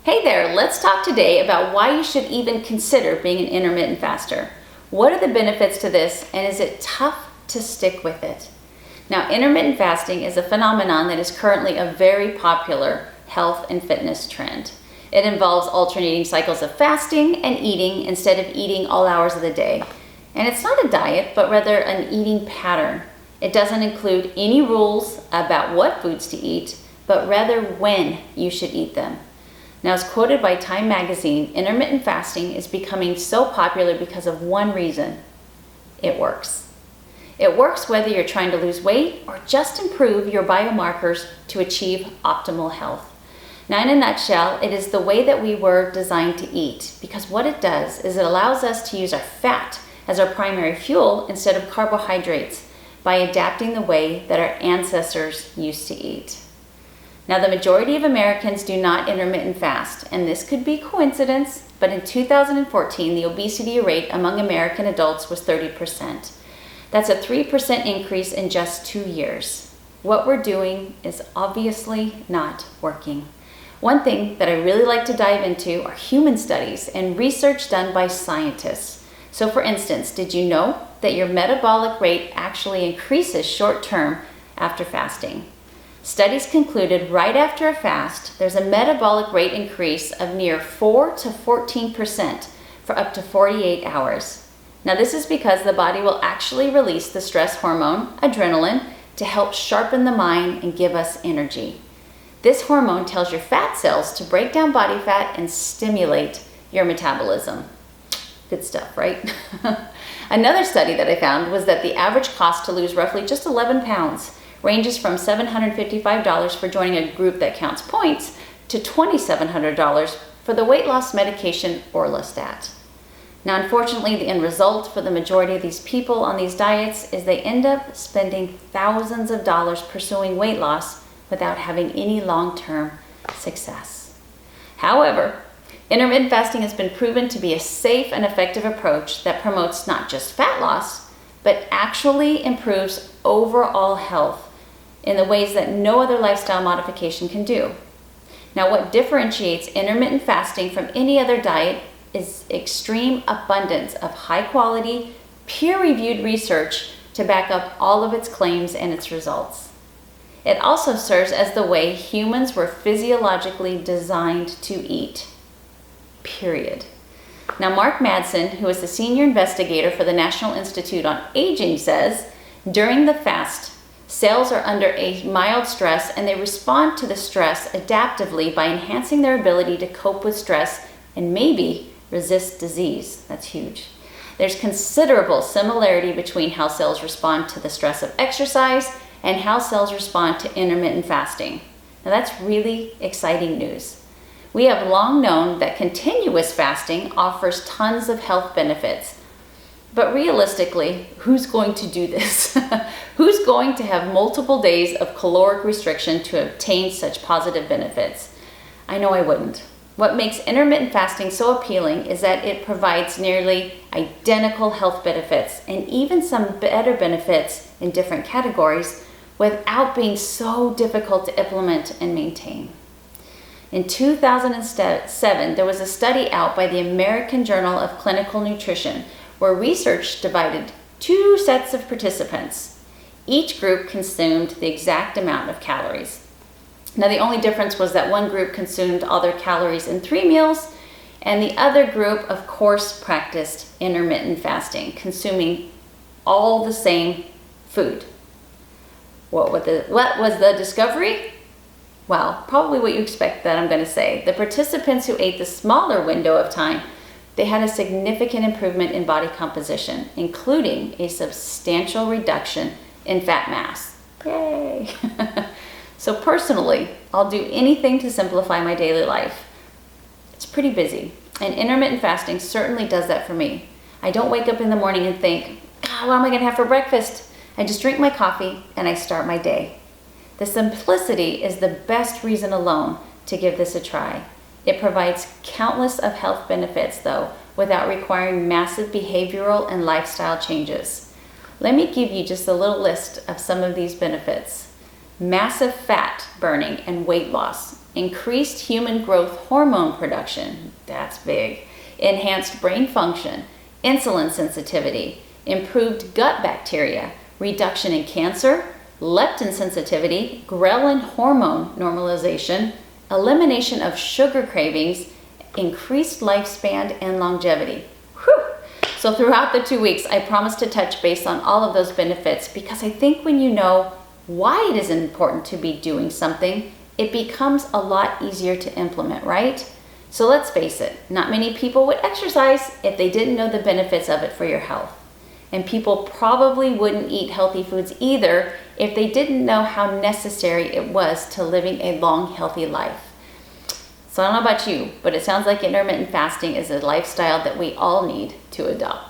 Hey there, let's talk today about why you should even consider being an intermittent faster. What are the benefits to this, and is it tough to stick with it? Now, intermittent fasting is a phenomenon that is currently a very popular health and fitness trend. It involves alternating cycles of fasting and eating instead of eating all hours of the day. And it's not a diet, but rather an eating pattern. It doesn't include any rules about what foods to eat, but rather when you should eat them. Now, as quoted by Time magazine, intermittent fasting is becoming so popular because of one reason: it works. It works whether you're trying to lose weight or just improve your biomarkers to achieve optimal health. Now, in a nutshell, it is the way that we were designed to eat, because what it does is it allows us to use our fat as our primary fuel instead of carbohydrates by adapting the way that our ancestors used to eat. Now, the majority of Americans do not intermittent fast, and this could be coincidence, but in 2014, the obesity rate among American adults was 30%. That's a 3% increase in just 2 years. What we're doing is obviously not working. One thing that I really like to dive into are human studies and research done by scientists. So for instance, did you know that your metabolic rate actually increases short-term after fasting? Studies concluded right after a fast, there's a metabolic rate increase of near 4 to 14% for up to 48 hours. Now, this is because the body will actually release the stress hormone, adrenaline, to help sharpen the mind and give us energy. This hormone tells your fat cells to break down body fat and stimulate your metabolism. Good stuff, right? Another study that I found was that the average cost to lose roughly just 11 pounds ranges from $755 for joining a group that counts points to $2,700 for the weight loss medication orlistat. Now, unfortunately, the end result for the majority of these people on these diets is they end up spending thousands of dollars pursuing weight loss without having any long-term success. However, intermittent fasting has been proven to be a safe and effective approach that promotes not just fat loss, but actually improves overall health in the ways that no other lifestyle modification can do. Now, what differentiates intermittent fasting from any other diet is extreme abundance of high-quality, peer-reviewed research to back up all of its claims and its results. It also serves as the way humans were physiologically designed to eat. Period. Now, Mark Madsen, who is the senior investigator for the National Institute on Aging, says, during the fast, cells are under a mild stress and they respond to the stress adaptively by enhancing their ability to cope with stress and maybe resist disease. That's huge. There's considerable similarity between how cells respond to the stress of exercise and how cells respond to intermittent fasting. Now, that's really exciting news. We have long known that continuous fasting offers tons of health benefits. But realistically, who's going to do this? Who's going to have multiple days of caloric restriction to obtain such positive benefits? I know I wouldn't. What makes intermittent fasting so appealing is that it provides nearly identical health benefits and even some better benefits in different categories without being so difficult to implement and maintain. In 2007, there was a study out by the American Journal of Clinical Nutrition where research divided 2 sets of participants. Each group consumed the exact amount of calories. Now, the only difference was that one group consumed all their calories in 3 meals, and the other group, of course, practiced intermittent fasting, consuming all the same food. What was the discovery? Well, probably what you expect that I'm going to say. The participants who ate the smaller window of time, they had a significant improvement in body composition, including a substantial reduction in fat mass. Yay! So personally, I'll do anything to simplify my daily life. It's pretty busy, and intermittent fasting certainly does that for me. I don't wake up in the morning and think, God, what am I going to have for breakfast? I just drink my coffee and I start my day. The simplicity is the best reason alone to give this a try. It provides countless of health benefits, though, without requiring massive behavioral and lifestyle changes. Let me give you just a little list of some of these benefits. Massive fat burning and weight loss. increased human growth hormone production, that's big, enhanced brain function, insulin sensitivity, improved gut bacteria, reduction in cancer, leptin sensitivity, ghrelin hormone normalization, elimination of sugar cravings, increased lifespan, and longevity. Whew. So throughout the 2 weeks, I promise to touch base on all of those benefits, because I think when you know why it is important to be doing something, it becomes a lot easier to implement, right? So let's face it, not many people would exercise if they didn't know the benefits of it for your health. And people probably wouldn't eat healthy foods either if they didn't know how necessary it was to living a long, healthy life. So I don't know about you, but it sounds like intermittent fasting is a lifestyle that we all need to adopt.